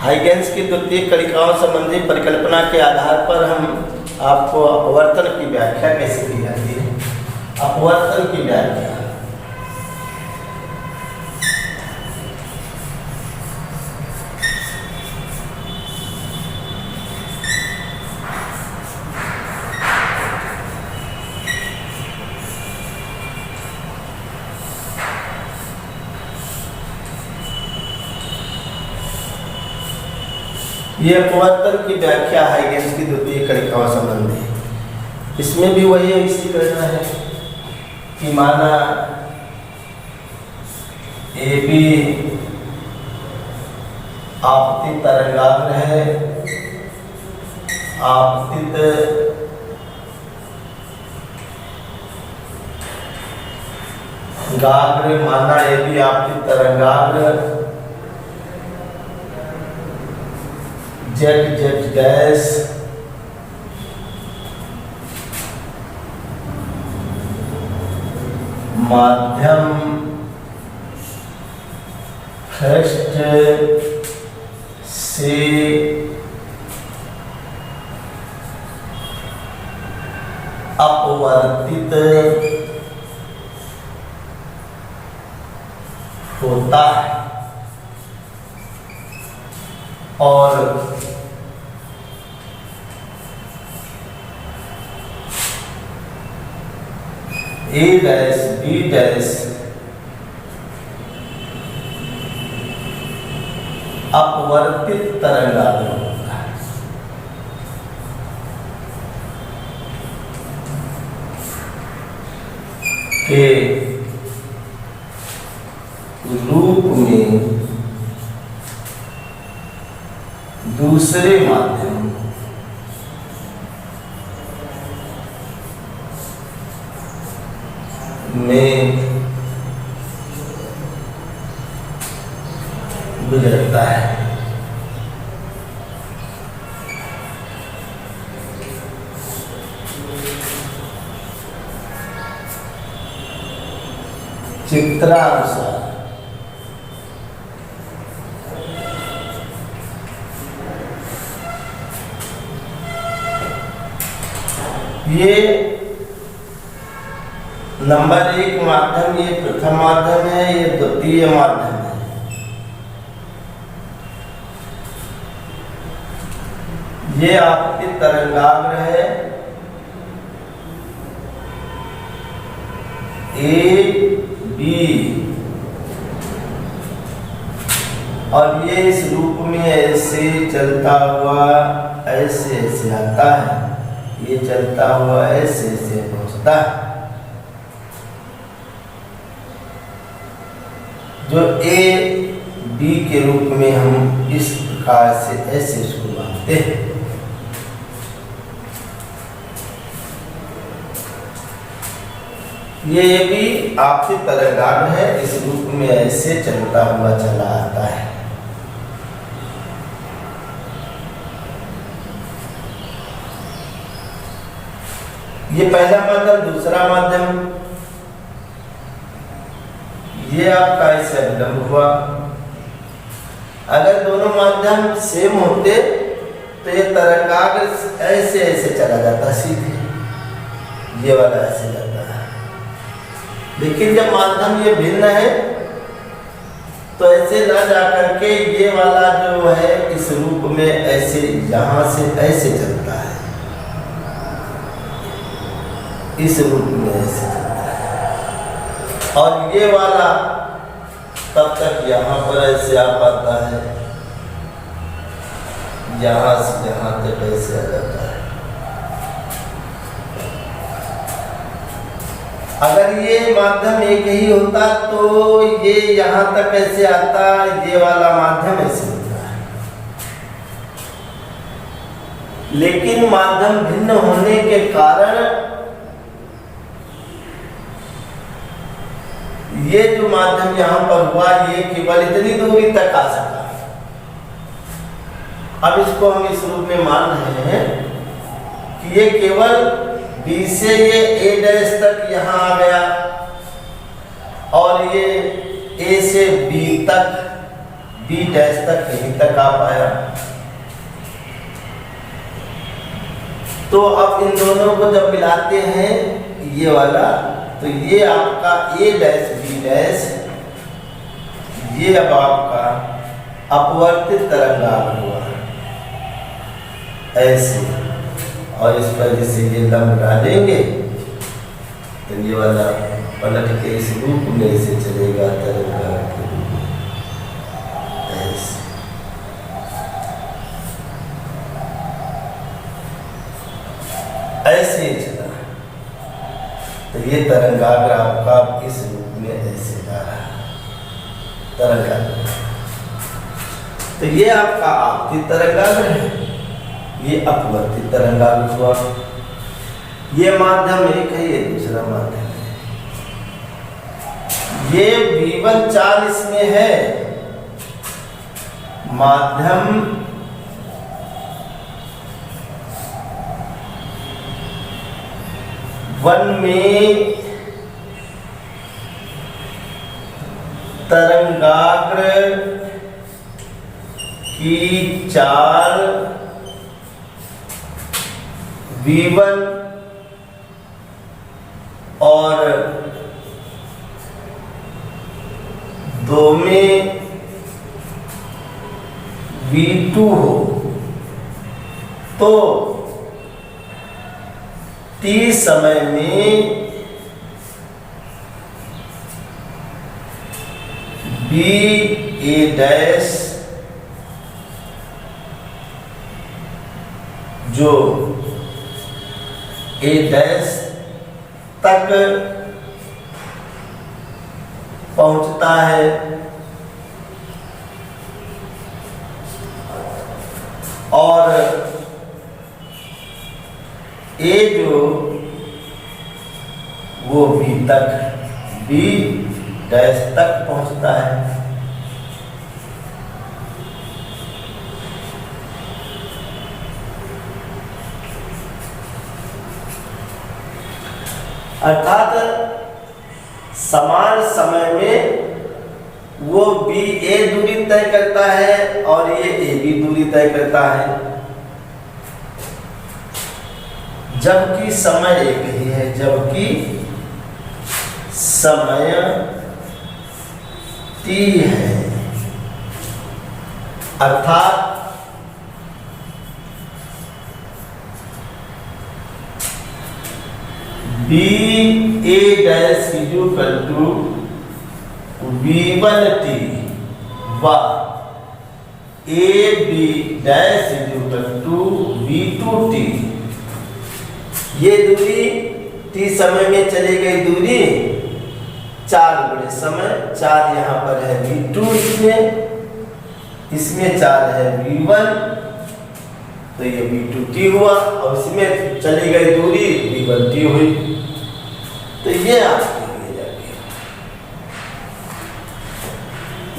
Huygens की द्वितीय कणिकाओं संबंधी परिकल्पना के आधार पर हम आपको अपवर्तन की व्याख्या कैसे की जाती है। अपवर्तन की व्याख्या ये अपवर्तन की व्याख्या हाइगेंस की द्वितीय कणिकाओं संबंधी। इसमें भी वही इसी करना है कि माना ए बी आपतित तरंगाग्र है, आपतित गाग्र, माना ए बी आपतित तरंगाग्र जेड जेड डैश माध्यम फर्स्ट से अपवर्तित होता है और ए डैश बी डैश अपवर्तित तरंगाग्र होता है। के रूप में दूसरे माध्यम में गुजरता है। चित्रानुसार ये नंबर 1 माध्यम, ये प्रथम माध्यम है, ये द्वितीय माध्यम है। ये आपतित तरंगाग्र है ए बी और ये इस रूप में ऐसे चलता हुआ ऐसे ऐसे आता है, ये चलता हुआ ऐसे ऐसे पहुंचता है। जो ए बी के रूप में हम इस प्रकार से ऐसे इसको मानते हैं। ये भी आपतित तरंगाग्र है, इस रूप में ऐसे चलता हुआ चला आता है। ये पहला माध्यम, दूसरा माध्यम, ये आपका ऐसे अभिलंब हुआ। अगर दोनों माध्यम सेम होते तो ये तरंगाग्र ऐसे ऐसे चला जाता सीधे, ये वाला ऐसे जाता है। लेकिन जब माध्यम ये भिन्न है तो ऐसे ना जाकर के ये वाला जो है इस रूप में ऐसे यहां से ऐसे चलता है, इस रूप में ऐसे चलता है। और ये वाला तब तक यहाँ पर ऐसे आ पाता है, यहाँ से यहाँ तक ऐसे आ जाता है। अगर ये माध्यम एक ही होता तो ये यहाँ तक ऐसे आता, ये वाला माध्यम ऐसे होता है। लेकिन माध्यम भिन्न होने के कारण ये जो माध्यम यहाँ पर हुआ ये केवल इतनी दूरी तक आ सका। अब इसको हम इस रूप में मान रहे हैं कि ये केवल बी से ये ए डैश तक यहाँ आ गया और ये ए से बी तक बी डैश तक यहीं तक आ पाया। तो अब इन दोनों को जब मिलाते हैं ये वाला, तो ये आपका ए डैश बी डैश, ये अब आपका अपवर्तित तरंगाग्र हुआ ऐसे, और इस पर जैसे ये लंब डालेंगे तो ये वाला पलट के इस रूप में ऐसे चलेगा तरंगाग्र के रूप में ऐसे। ऐसे ही चला, तो ये तरंगाग्र आपका इस रूप में ऐसे जा रहा है तरंगाग्र। तो ये आपका आपतित तरंगाग्र है, ये अपवर्तित तरंगाग्र हुआ। ये माध्यम एक है, ये दूसरा माध्यम है। ये V1 चाल इसमें है, माध्यम वन में तरंगाग्र की चाल V1 और दो में V2 हो तो T समय में B A डैश जो A डैश तक पहुंचता है और A जो वो B डैश तक पहुंचता है। अर्थात समान समय में वो बी ए दूरी तय करता है और ये ए बी दूरी तय करता है, जबकि समय एक ही है, जबकि समय टी है। अर्थात B A dash equal to V1T व A B dash equal to V2T। ये दूरी T समय में चली गई दूरी 4 गुणे समय, 4 यहाँ पर है V2, इसमें 4 है V1, तो ये V2T हुआ और इसमें चली गई दूरी V1T हुई। तो ये आपकी हो जाएगी।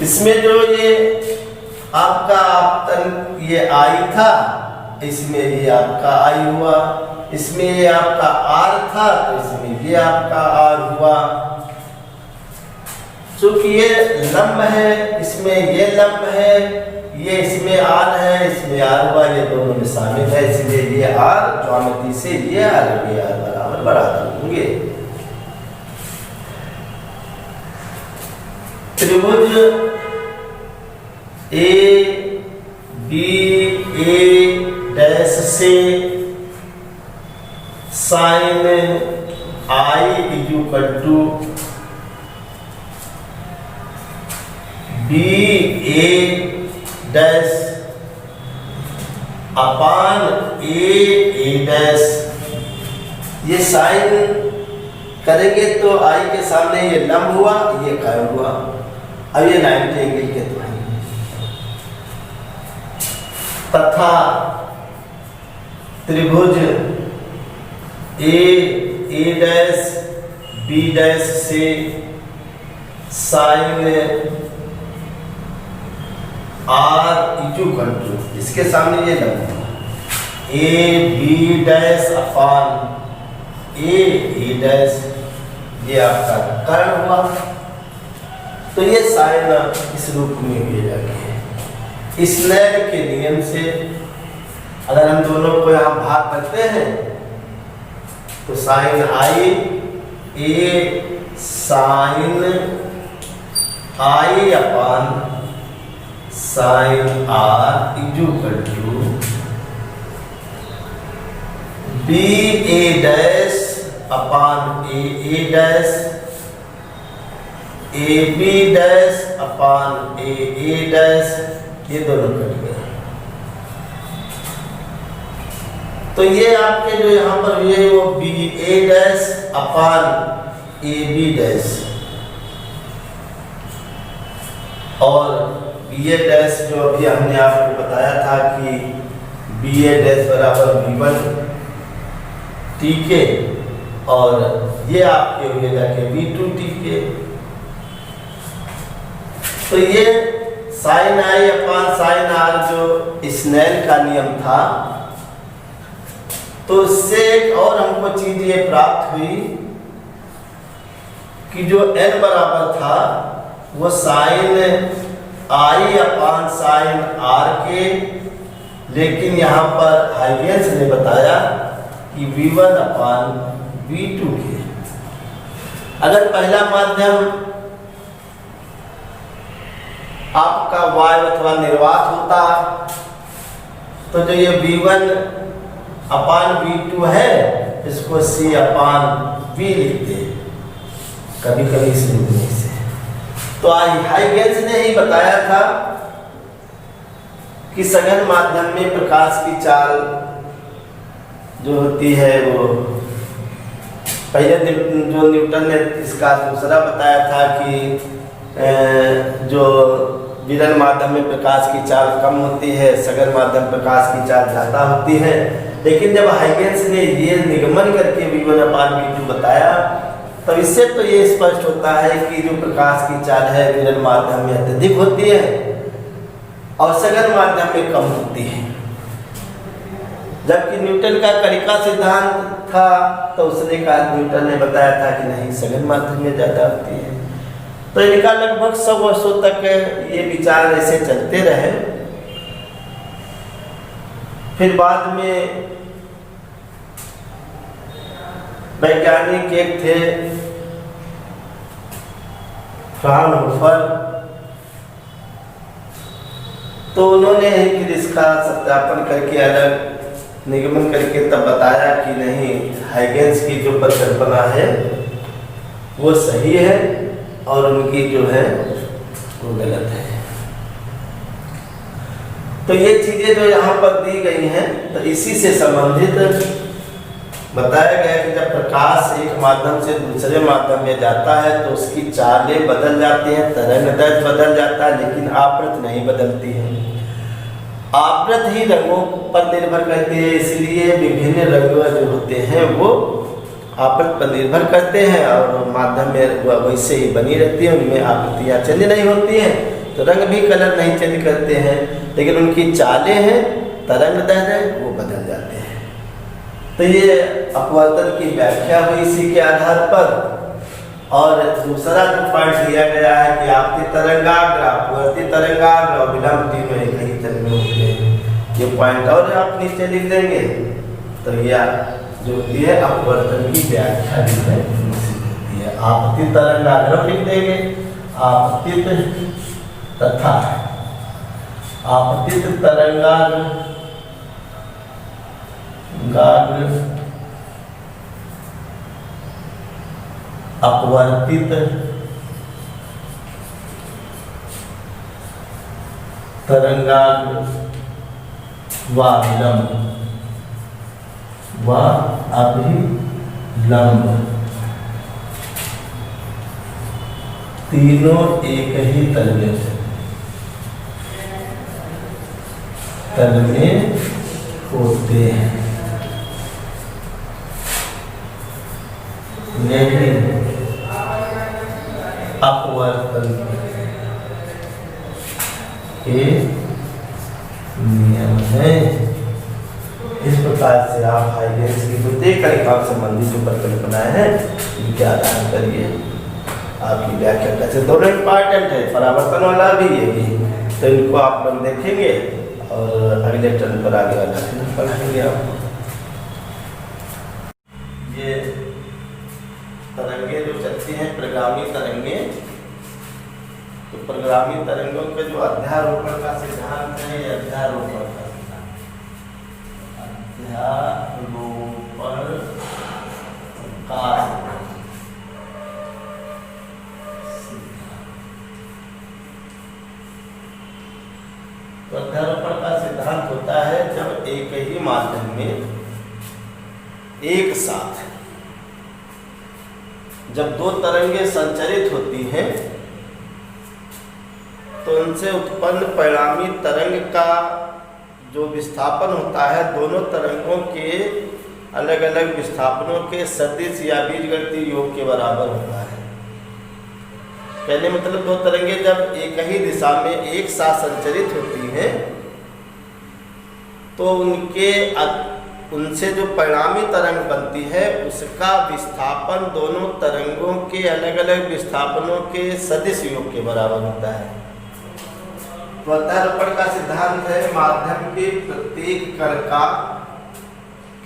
इसमें जो ये आपका आपतन ये I था, इसमें ये आपका I हुआ, इसमें ये आपका R था तो इसमें ये आपका R हुआ। चूंकि ये लंब है, इसमें ये लंब है, ये इसमें R है, इसमें R हुआ, ये दोनों में शामिल है, इसलिए ये R ज्यामिति से ये R ये R बराबर बराबर होंगे। त्रिभुज ए बी ए डैश से sine I equal to B A dash upon A dash, ये साइन करेंगे तो I के सामने ये लंब हुआ, ये कायम हुआ। अब ये 90 एंगल के तो है। तथा त्रिभुज ए डैश बी डैश से साइन R इक्वल टू, इसके सामने ये लंब A B dash upon A dash, ये आपका कर्ण हुआ। तो ये साइन इस रूप में हो जाएगा। स्नेल के नियम से अगर हम दोनों को यहाँ भाग करते हैं तो sine i a sine i upon sine r equal to B A dash upon A dash a B dash upon A dash, ये दोनों कट गए। तो ये आपके जो यहाँ पर ये वो b A dash upon a B dash और बी ए डैश जो अभी हमने आपको बताया था कि बी ए डैश बराबर B1 टी के और ये आपके हुए जाके B2 टी के। तो ये sine i upon sine r जो स्नेल का नियम था, तो इससे एक और हमको चीज ये प्राप्त हुई कि जो n बराबर था वो sine i upon sine r के, लेकिन यहाँ पर हाइगेंस ने बताया कि V1 अपान V2 के। अगर पहला माध्यम आपका वायु अथवा निर्वात होता तो जो ये V1 अपान V2 है इसको C अपान V लिखते, कभी कभी इस लिखने से। तो हाइगेंस ने ही बताया था कि सघन माध्यम में प्रकाश की चाल जो होती है वो पहले जो न्यूटन ने इसका दूसरा बताया था कि जो विरल माध्यम में प्रकाश की चाल कम होती है, सघन माध्यम प्रकाश की चाल ज़्यादा होती है। लेकिन जब हाइगेंस ने ये निगमन करके V1 अपान V2 बताया तब इससे तो ये स्पष्ट होता है कि जो प्रकाश की चाल है विरल माध्यम में अत्यधिक होती है और सघन माध्यम में कम होती है। जबकि न्यूटन का कणिका सिद्धांत था तो उसने कहा, न्यूटन ने बताया था कि नहीं सघन माध्यम में ज़्यादा होती है। तो इनका लगभग 100 वर्षों तक ये विचार ऐसे चलते रहे। फिर बाद में वैज्ञानिक एक थे फ्राउनहोफर, तो उन्होंने फिर इसका सत्यापन करके अलग निगमन करके तब बताया कि नहीं, हाइगेंस की जो परिकल्पना है वो सही है और उनकी जो है वो गलत है। तो ये चीजें जो यहाँ पर दी गई हैं तो इसी से संबंधित बताया गया कि जब प्रकाश एक माध्यम से दूसरे माध्यम में जाता है तो उसकी चालें बदल जाती हैं, तरंगदैर्घ्य बदल जाता है, लेकिन आवृत्ति नहीं बदलती है। आवृत्ति ही रंगों पर निर्भर करती है, इसलिए विभिन्न रंग जो होते हैं वो आवृत्ति पर निर्भर करते हैं और माध्यम में वैसे ही बनी रहती है, उनमें आवृत्तियाँ चेंज नहीं होती हैं। तो रंग भी कलर नहीं चेंज करते हैं, लेकिन उनकी चालें हैं तरंगदैर्घ्य वो बदल जाते हैं। तो ये अपवर्तन की व्याख्या हुई इसी के आधार पर। और दूसरा जो पॉइंट दिया गया है कि आपकी तरंगाग्र अपवर्ती तरंगाग्र और विलंब तीनों एक ही तरह में होते हैं, ये पॉइंट और आप नीचे लिख देंगे। तो यह जो होती है अपवर्तन की व्याख्या जो है होती है। आपतित तरंगाग्र लिख देंगे, आपतित तथा आपतित तरंगाग्र अपवर्तित तरंगाग्र व विलंब व अभिलंब तीनों एक ही तल में होते हैं। लेकिन अपवर्तन के नियम है। इस प्रकार से आप हाइगेंस की प्रत्येक कणिकाओं से संबंधित जो परिकल्पनाएं हैं इनके आधार करिए आपकी व्याख्या कैसे। दोनों इंपॉर्टेंट है, परावर्तन वाला भी ये भी। तो इनको आप लोग देखेंगे और अगले टर्न पर आगे वाला फिर पढ़ाएंगे आपको। ये तरंगे जो चलती हैं प्रगामी तरंगे, तो प्रगामी तरंगों के जो अध्यारोपण का सिद्धांत है, ये अध्यारोपण का सिद्धांत, अध्यारोपण का तो अध्यारोपण का सिद्धांत होता है जब एक ही माध्यम में एक साथ जब दो तरंगे संचरित होती हैं तो उनसे उत्पन्न परिणामी तरंग का जो विस्थापन होता है दोनों तरंगों के अलग अलग विस्थापनों के सदिश या बीजगणितीय योग के बराबर होता है। कहने मतलब दो तरंगे जब एक ही दिशा में एक साथ संचरित होती हैं तो उनसे जो परिणामी तरंग बनती है उसका विस्थापन दोनों तरंगों के अलग अलग विस्थापनों के सदिश योग के बराबर होता है। तो अध्यारोपण का सिद्धांत है माध्यम के प्रत्येक कण का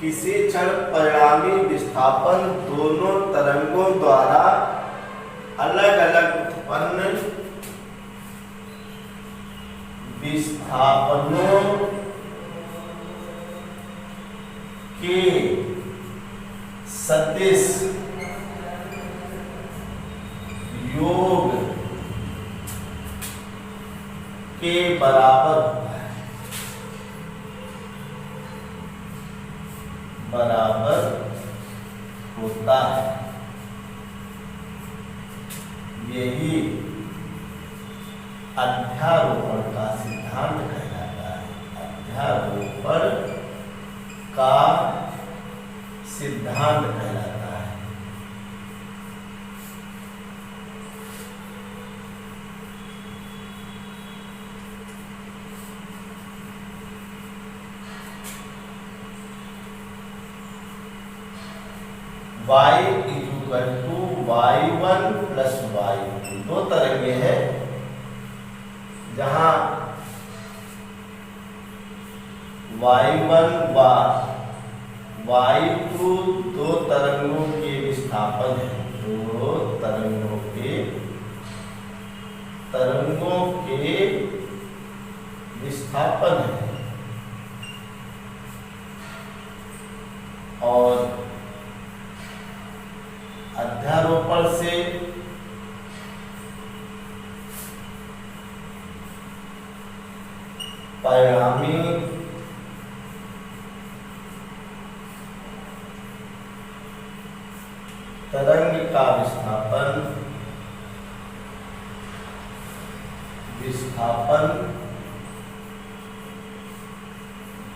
किसी क्षण परिणामी विस्थापन दोनों तरंगों द्वारा अलग अलग उत्पन्न विस्थापनों के सदिश योग के बराबर होता है, बराबर होता है। यही अध्यारोपण का सिद्धांत कहलाता है। अध्यारोपण का सिद्धांत कहलाता है। y equal to y1 plus y2 दो तरंगे हैं जहां y1 व y2 दो तरंगों के विस्थापन है, दो तरंगों के विस्थापन है और अध्यारोपण से परिणामी तरंग का विस्थापन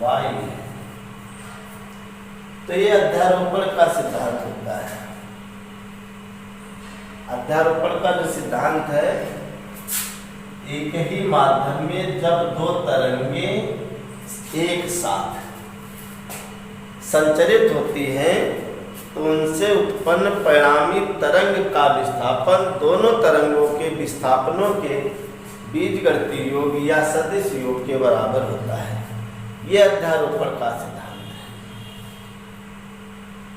y है। तो ये अध्यारोपण का सिद्धांत होता है। अध्यारोपण का जो सिद्धांत है एक ही माध्यम में जब दो तरंगे एक साथ संचरित होती हैं तो उनसे उत्पन्न परिणामी तरंग का विस्थापन दोनों तरंगों के विस्थापनों के बीजगणितीय योग या सदिश योग के बराबर होता है। यह अध्यारोपण का सिद्धांत है।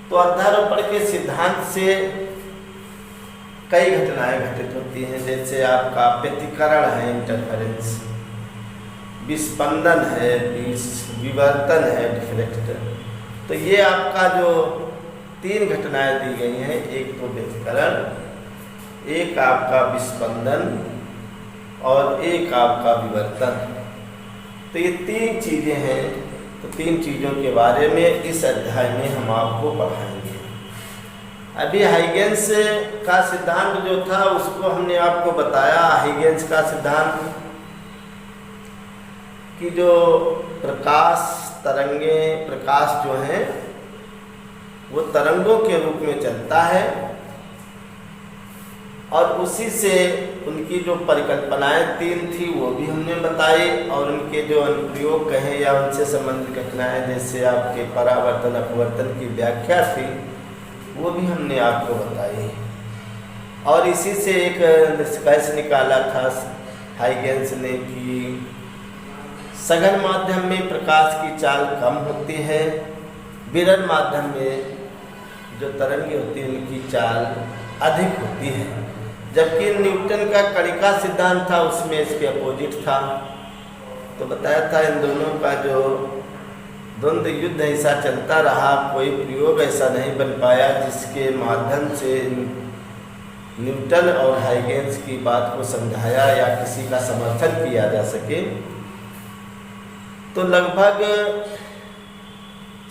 तो अध्यारोपण के सिद्धांत से कई घटनाएं घटित होती हैं, जैसे आपका व्यतिकरण है इंटरफेरेंस, विस्पंदन है, विवर्तन है डिफ्लेक्टर। तो ये आपका जो तीन घटनाएं दी गई हैं, एक तो व्यतिकरण, एक आपका विस्पंदन और एक आपका विवर्तन। तो ये तीन चीजें हैं। तो तीन चीजों के बारे में इस अध्याय में हम आपको पढ़ाएंगे। अभी हाइगेंस का सिद्धांत जो था उसको हमने आपको बताया। हाइगेंस का सिद्धांत कि जो प्रकाश तरंगे, प्रकाश जो हैं वो तरंगों के रूप में चलता है और उसी से उनकी जो परिकल्पनाएं तीन थी वो भी हमने बताई और उनके जो अनुप्रयोग कहें या उनसे संबंधित घटनाएं जैसे आपके परावर्तन अपवर्तन की व्याख्या थी वो भी हमने आपको बताई। और इसी से एक निष्कर्ष निकाला था हाइगेंस ने कि सघन माध्यम में प्रकाश की चाल कम होती है, विरल माध्यम में जो तरंगे होती हैं उनकी चाल अधिक होती है। जबकि न्यूटन का कणिका सिद्धांत था उसमें इसके अपोजिट था। तो बताया था इन दोनों का जो द्वंद्व युद्ध ऐसा चलता रहा, कोई प्रयोग ऐसा नहीं बन पाया जिसके माध्यम से न्यूटन और हाइगेंस की बात को समझाया या किसी का समर्थन किया जा सके। तो लगभग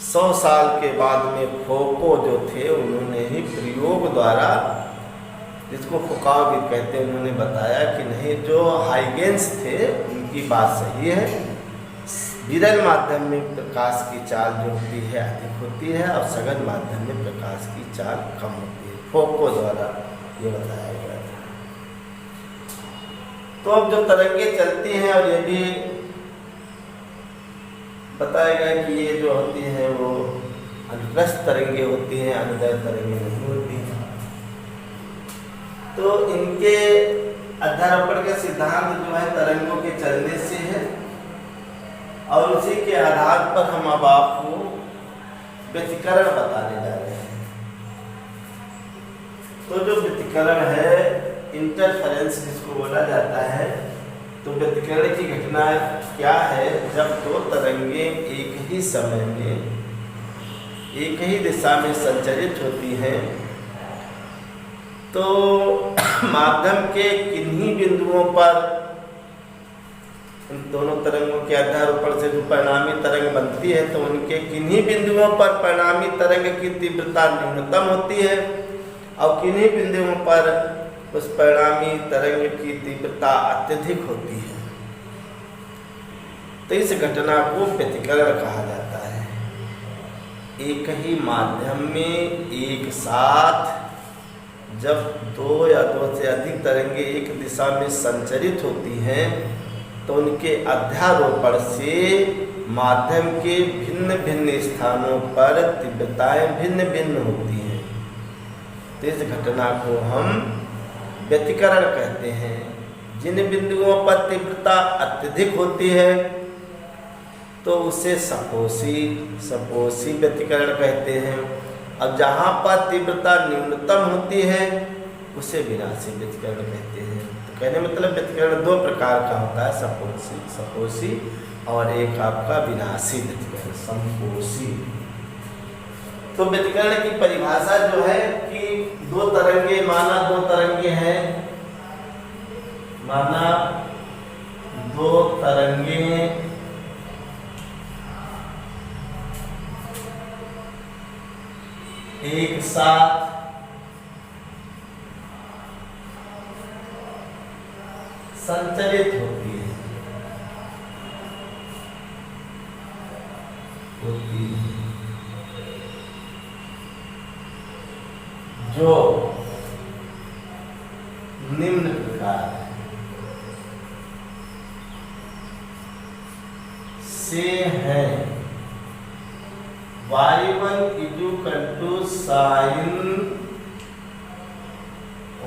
100 साल के बाद में फोको जो थे उन्होंने ही प्रयोग द्वारा, जिसको फुकाव भी कहते हैं, उन्होंने बताया कि नहीं, जो हाइगेंस थे उनकी बात सही है, विरल माध्यम में प्रकाश की चाल जो होती है अधिक होती है और सघन माध्यम में प्रकाश की चाल कम होती है। फोको द्वारा ये बताया गया था। तो अब जो तरंगे चलती हैं, और ये भी बताया गया कि ये जो होती हैं वो अनुप्रस्थ तरंगे होती हैं, अनुदैर्घ्य तरंगे नहीं होती हैं। तो इनके अध्यारोपण के सिद्धांत जो है तरंगों के चलने से है, और उसी के आधार पर हम अब आपको व्यतिकरण बताने जा रहे हैं। तो जो व्यतिकरण है, इंटरफेरेंस जिसको बोला जाता है, तो व्यतिकरण की घटना क्या है? जब दो तरंगे एक ही समय में एक ही दिशा में संचरित होती हैं, तो माध्यम के किन्हीं बिंदुओं पर इन दोनों तरंगों के अध्यारोपण से जो परिणामी तरंग बनती है, तो उनके किन्हीं बिंदुओं पर परिणामी तरंग की तीव्रता न्यूनतम होती है और किन्हीं बिंदुओं पर उस परिणामी तरंग की तीव्रता अत्यधिक होती है। तो इस घटना को व्यतिकरण कहा जाता है। एक ही माध्यम में एक साथ जब दो या दो से अधिक तरंगे एक दिशा में संचरित होती हैं, तो उनके अध्यारोपण से माध्यम के भिन्न भिन्न स्थानों पर तीव्रताएं भिन्न भिन्न होती हैं। तो इस घटना को हम व्यतिकरण कहते हैं। जिन बिंदुओं पर तीव्रता अत्यधिक होती है तो उसे सपोषी व्यतिकरण कहते हैं, अब जहाँ पर तीव्रता न्यूनतम होती है उसे विनाशी व्यतिकरण कहते हैं। तो कहने मतलब व्यतिकरण दो प्रकार का होता है, सपोषी और एक आपका विनाशी व्यतिकरण, संपोषी। तो व्यतिकरण की परिभाषा जो है कि दो तरंगे, माना दो तरंगे हैं, माना दो तरंगे एक साथ संचरित होती है, जो निम्न प्रकार से है। y1 = sin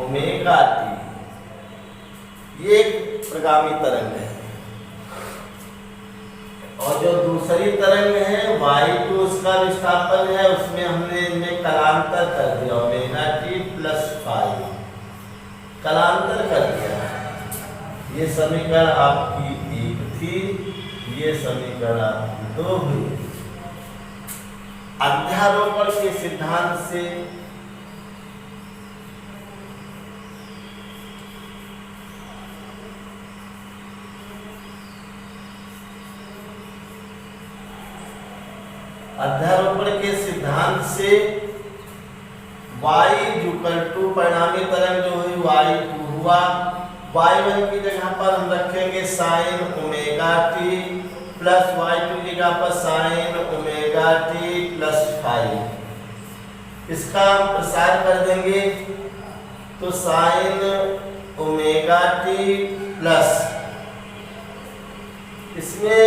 ओमेगा t, ये एक प्रगामी तरंग है, और जो दूसरी तरंग है y2 उसका विस्थापन है, उसमें हमने इनमें कलांतर कर दिया, ओमेगा t + फाई कलांतर कर दिया। ये समीकरण आपकी 1 थी, ये समीकरण आपकी 2 हुई। अध्यारोपण के सिद्धांत से y = परिणामी तरंग जो हुई y2 हुआ, y1 की जगह पर हम रखेंगे sin omega t plus y2 की जगह पर sin ओमेगा t + फाई। इसका हम प्रसार कर देंगे तो sin ओमेगा t प्लस, इसमें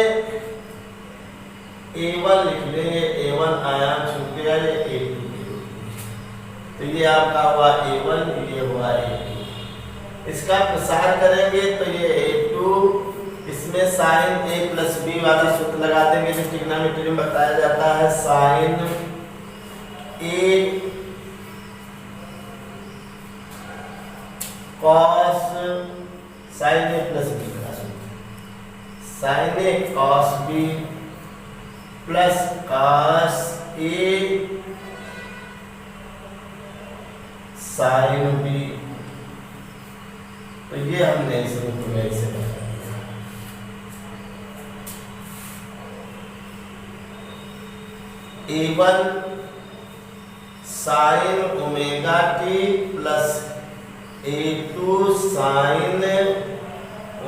a1 लिख लेंगे, a1 आयाम छूट गया, ये a2, तो ये आपका हुआ a1, ये हुआ a2। इसका प्रसार करेंगे तो ये A2, इसमें साइन A प्लस B वाला सूत्र लगा देंगे जो ट्रिग्नोमेट्री में बताया जाता है। Sine A cos sine A plus B का सूत्र, sine A cos B plus cos A sine B। तो ये हमने इस रूप में इसे बता दिया। A1 sine omega t plus A2 sine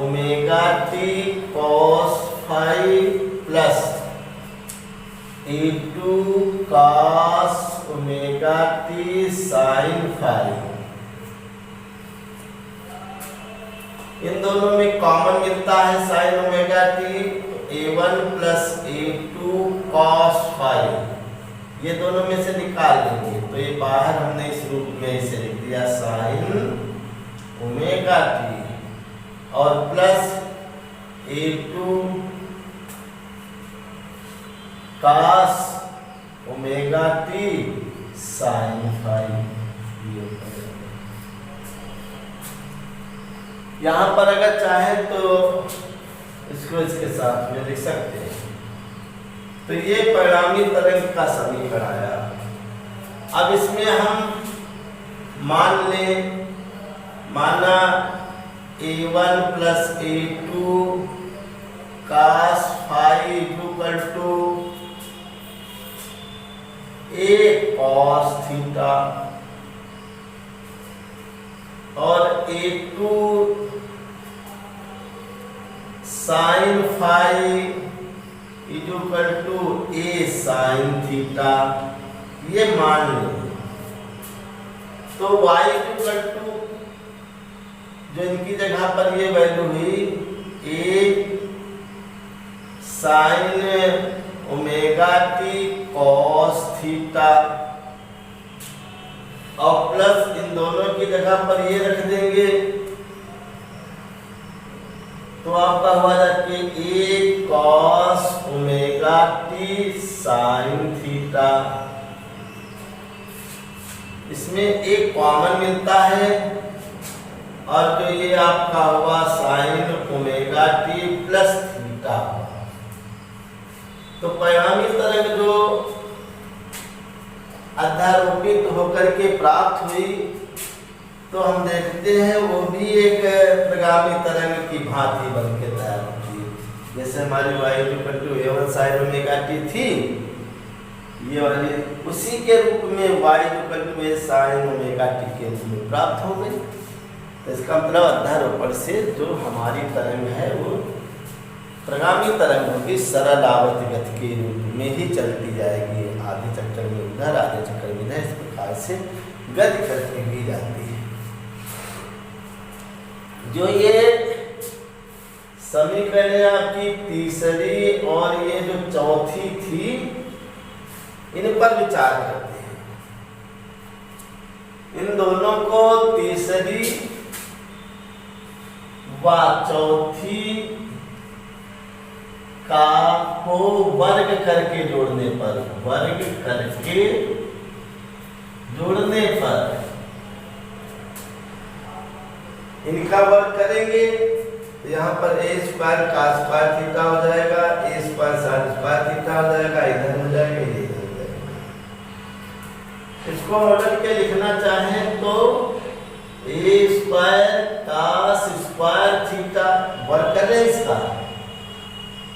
omega t cos phi plus A2 cos omega t sine phi. इन दोनों में कॉमन मिलता है sine omega t, A1 plus A2 cos phi, ये दोनों में से निकाल देंगे तो ये बाहर हमने इस रूप में इसे लिख दिया साइन ओमेगा टी और plus A2 cos omega t sine phi. यहाँ पर अगर चाहे तो इसको इसके साथ में लिख सकते हैं। तो ये परिणामी तरंग का समीकरण आया। अब इसमें हम मान लें, माना A1 plus A2 cos phi equal to A cos theta और A2 sine phi equal to A sine theta, ये मान लें। तो y इक्वल टू जो इनकी जगह पर ये वैल्यू हुई A sign omega t cos theta और प्लस इन दोनों की जगह पर ये रख देंगे तो आपका हुआ जाके A cos omega t sine theta. इसमें एक कॉमन मिलता है और जो ये आपका हुआ sign omega t plus theta. तो परिणामी तरंग जो अध्यारोपित होकर के प्राप्त हुई तो हम देखते हैं वो भी एक प्रगामी तरंग की भांति बन के तैयार होती है। जैसे हमारी A1 साइन ओमेगा टी थी, ये वाली उसी के रूप में A साइन ओमेगा टी के रूप में प्राप्त हो गई। तो इसका मतलब अध्यारोपण से जो हमारी तरंग है वो प्रगामी तरंग होगी, सरल आवर्त गति के रूप में ही चलती जाएगी। आधे चक्कर में उधर आधे चक्कर में इधर, इस प्रकार से गति करती हुई जाती है। जो ये समीकरण आपकी तीसरी और ये जो चौथी थी, इन पर विचार करते हैं। इन दोनों को तीसरी व चौथी का को वर्ग करके जोड़ने पर, वर्ग करके जोड़ने पर इनका वर्ग करेंगे तो यहाँ पर A स्क्वायर का स्क्वायर थीटा हो जाएगा, A square sine square theta हो जाएगा, इधर हो जाएगा, ये इधर हो जाएगा। इसको उलट के लिखना चाहें तो A square cos square theta वर्ग करें इसका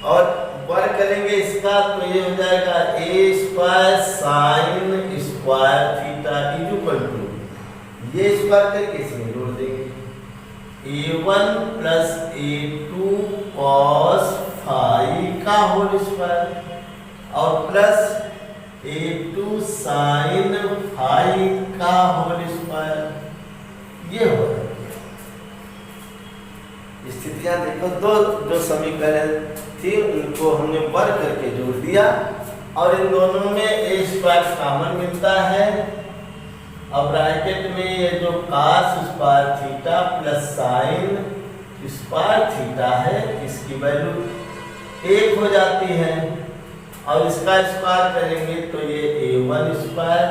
और वर्ग करेंगे इसका तो ये हो जाएगा A square sine square theta equal to ये स्क्वायर करके इसमें जोड़ देंगे A1 plus A2 cos phi का होल स्क्वायर और प्लस A2 साइन फाई का होल स्क्वायर। ये हो स्थितियां देखो, दो जो समीकरण थी उनको हमने वर्ग करके जोड़ दिया और इन दोनों में A स्क्वायर कॉमन मिलता है अब ब्रैकेट में ये जो cos square theta plus sign square theta है, इसकी वैल्यू 1 हो जाती है और इसका स्क्वायर करेंगे तो ये a1 square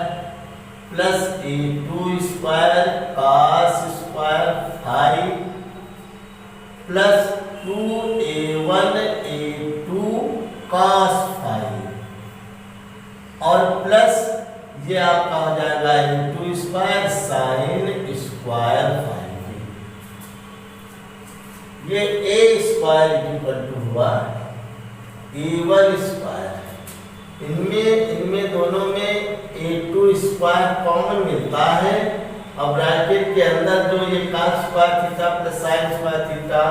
plus a2 square cos square 5 plus 2a1 a2 cos 5 और प्लस ये आपका हो जाएगा a2 स्क्वायर साइन स्क्वायर 5। ये a स्क्वायर इक्वल टू हुआ a1 स्क्वायर, इनमें दोनों में a2 स्क्वायर कॉमन मिलता है और ब्रैकेट के अंदर जो ये cos square theta plus sign square theta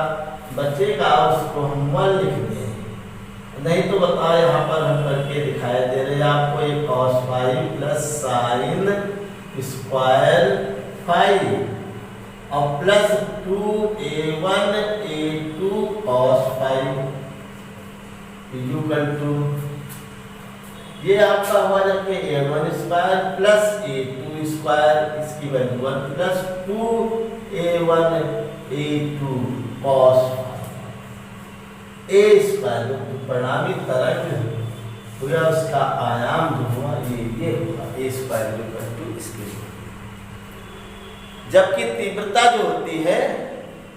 बचेगा उसको हम 1 लिख दें, नहीं तो बताओ यहाँ पर हम करके दिखाई दे रहे हैं आपको। एक cos 5 प्लस साइन स्क्वायर 5 और plus 2a1 a2 cos 5 equal to ये आपका हुआ जबकि a1 square plus a2 square, इसकी value 1 plus 2a1 a2 cos 5 a square जो परिणामी तरंग हुआ उसका आयाम जो हुआ ये हुआ a स्क्वायर इक्वल टू इसके। जबकि तीव्रता जो होती है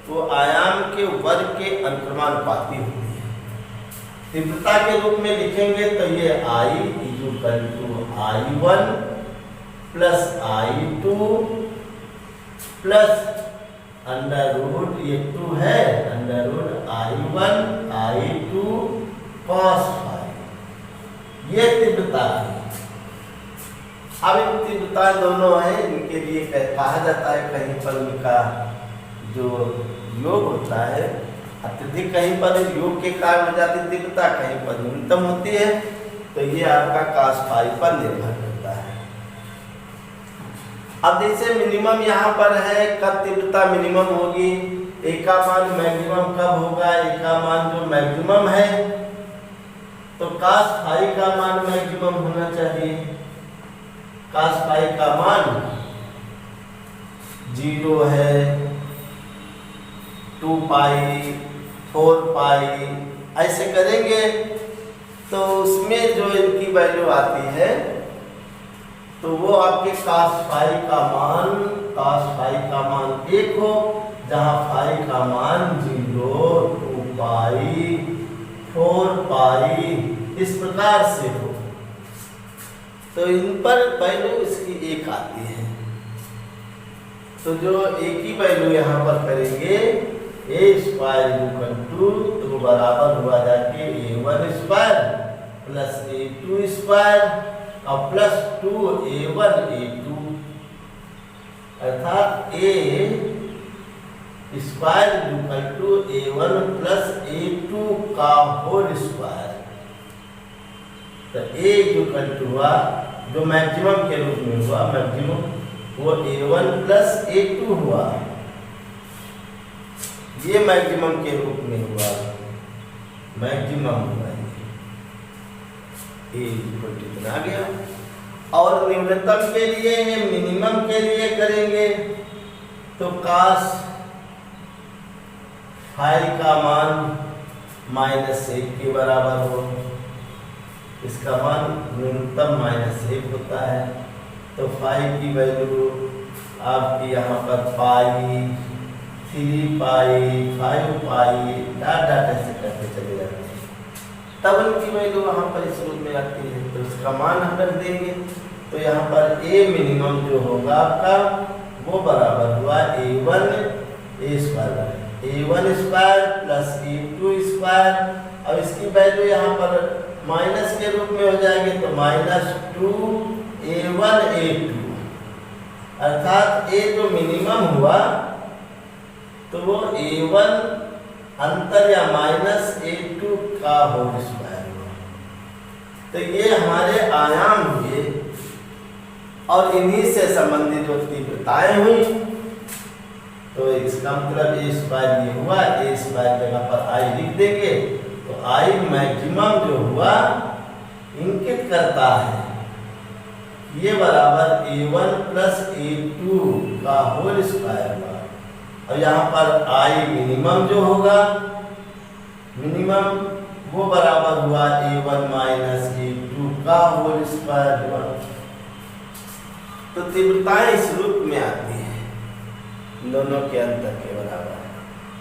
वो आयाम के वर्ग के अनुक्रमानुपाती होती है। तीव्रता के रूप में लिखेंगे तो ये I equal to I1 plus I2 plus under root ये 2 है under root I1 I2 cos 5, ये तीव्रता है। अब इन तीव्रता दोनों हैं, इनके लिए कहा जाता है कहीं पर इनका जो योग होता है अत्यधिक, कहीं पर योग के कारण हो जाती तीव्रता, कहीं पर न्यूनतम होती है, तो ये आपका cos 5 पर निर्भर करता है। अब जैसे मिनिमम यहाँ पर है, कब तीव्रता मिनिमम होगी, ए का मान मैक्सिमम कब होगा, ए का मान जो मैक्सिमम है तो cos 5 का मान मैक्सिमम होना चाहिए। cos 5 का मान 0 है, 2 पाई 4 पाई ऐसे करेंगे तो उसमें जो इनकी वैल्यू आती है तो वो आपके cos 5 का मान 1 हो, जहाँ 5 का मान 0, 2 पाई 4 पाई इस प्रकार से हो, तो इन पर वैल्यू इसकी 1 आती है। तो जो एक ही वैल्यू यहाँ पर करेंगे a स्क्वायर इक्वल टू तो बराबर हुआ जाके a1 square plus a2 square और प्लस 2a1 a2 अर्थात a square equal to a1 plus a2 का होल स्क्वायर। तो a इक्वल टू हुआ जो मैक्सिमम के रूप में हुआ, मैक्सिमम वो a1 प्लस a2 हुआ, ये मैक्सिमम के रूप में हुआ, मैक्सिमम हुआ ए इक्वल टू इतना आ गया। और न्यूनतम के लिए मिनिमम के लिए करेंगे तो cos 5 का मान -1 के बराबर हो, इसका मान न्यूनतम -1 होता है। तो 5 की वैल्यू आपकी यहाँ पर पाई 3 पाई 5 पाई डाट ऐसे करके चले जाते हैं, तब इनकी वैल्यू वहाँ पर इस रूप में आती है। तो इसका मान हम रख देंगे तो यहाँ पर a मिनिमम जो होगा आपका वो बराबर हुआ a1 square plus a2 square, अब इसकी वैल्यू यहाँ पर माइनस के रूप में हो जाएगी तो -2a1 a2 अर्थात a जो मिनिमम हुआ तो वो a1 अंतर या -a2 का होल स्क्वायर हुआ। तो ये हमारे आयाम हुए और इन्हीं से संबंधित जो तीव्रताएं हुई, तो इसका मतलब a स्क्वायर ये हुआ, a स्क्वायर जगह पर i लिख देंगे तो i मैक्सिमम जो हुआ इंगित करता है ये बराबर A1 प्लस A2 का होल स्क्वायर हुआ। और यहाँ पर आई मिनिमम जो होगा, मिनिमम वो बराबर हुआ A1 माइनस A2 का होल स्क्वायर हुआ। तो तीव्रताएं इस रूप में आती है, दोनों के अंतर के बराबर।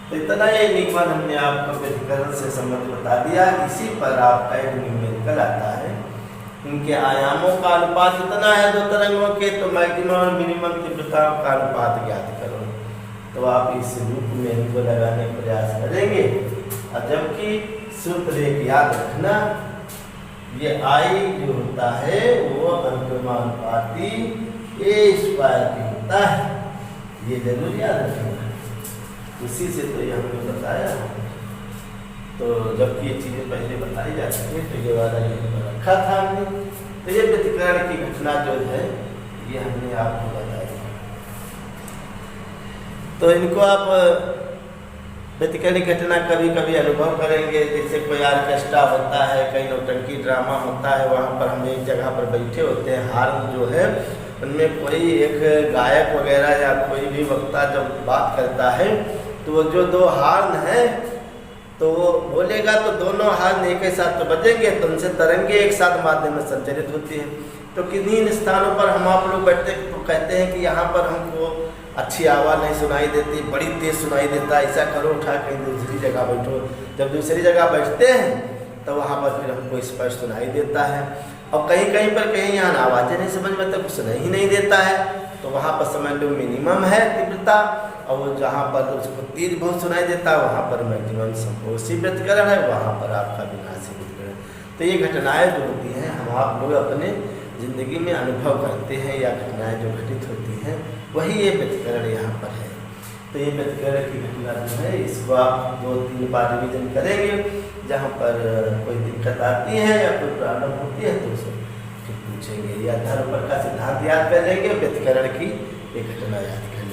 तो इतना ये निगमन हमने आपको व्यतिकरण से संबंध बता दिया। इसी पर आपका एक न्यूमेरिकल आता है, इनके आयामों का अनुपात इतना है दो तरंगों के, तो मैक्सिमम और मिनिमम तीव्रताओं का अनुपात ज्ञात करो। तो आप इस रूप में इनको लगाने का प्रयास करेंगे। और जबकि सूत्र एक याद रखना, ये आई जो होता है वो अनुक्रमानुपाती ए स्क्वायर की होता है, ये जरूर याद रखना। इसी से तो ये हमने बताया। तो जबकि ये चीज़ें पहले बताई जाती है, तो ये वाला ये रखा था हमने। तो ये व्यतिकरण की घटना जो है ये हमने आपको बताई। तो इनको आप व्यतिकरण की घटना कभी कभी अनुभव करेंगे। जैसे कोई ऑर्केस्ट्रा होता है, कहीं नौटंकी ड्रामा होता है, वहाँ पर हम एक जगह पर बैठे होते हैं, हार्न जो है उनमें कोई एक गायक वगैरह या कोई भी वक्ता जब बात करता है, तो जो दो हार्न है तो वो बोलेगा तो दोनों हार्न एक ही साथ तो बजेंगे, तो उनसे तरंगे एक साथ माध्यम में संचरित होती है। तो किन्हीं स्थानों पर हम आप लोग बैठते तो कहते हैं कि यहाँ पर हमको अच्छी आवाज़ नहीं सुनाई देती, बड़ी तेज़ सुनाई देता, ऐसा करो, उठा कहीं दूसरी जगह बैठो। जब दूसरी जगह बैठते हैं तो वहाँ पर फिर हमको स्पष्ट सुनाई देता है। और कहीं कहीं पर कहीं यहाँ आवाज़ें नहीं समझ में, तब सुनाई ही नहीं देता है, तो वहाँ पर समझ लो मिनिमम है तीव्रता। और वो जहाँ पर उसको तेज बहुत सुनाई देता है वहाँ पर मैक्सिमम संपोषी व्यतिकरण है, वहाँ पर आपका विनाशी व्यतिकरण। तो ये घटनाएं जो होती हैं हम आप लोग अपने ज़िंदगी में अनुभव करते हैं, या घटनाएं जो घटित होती हैं वही ये व्यतिकरण यहाँ पर है। तो ये व्यतिकरण की घटना जो है इसको आप 2-3 बार रिविजन करेंगे। जहाँ पर कोई दिक्कत आती है या कोई प्रॉब्लम होती है तो उसको फिर पूछेंगे, या धर्म पर का सिद्धांत याद कर लेंगे, व्यतिकरण की एक घटना याद करेंगे।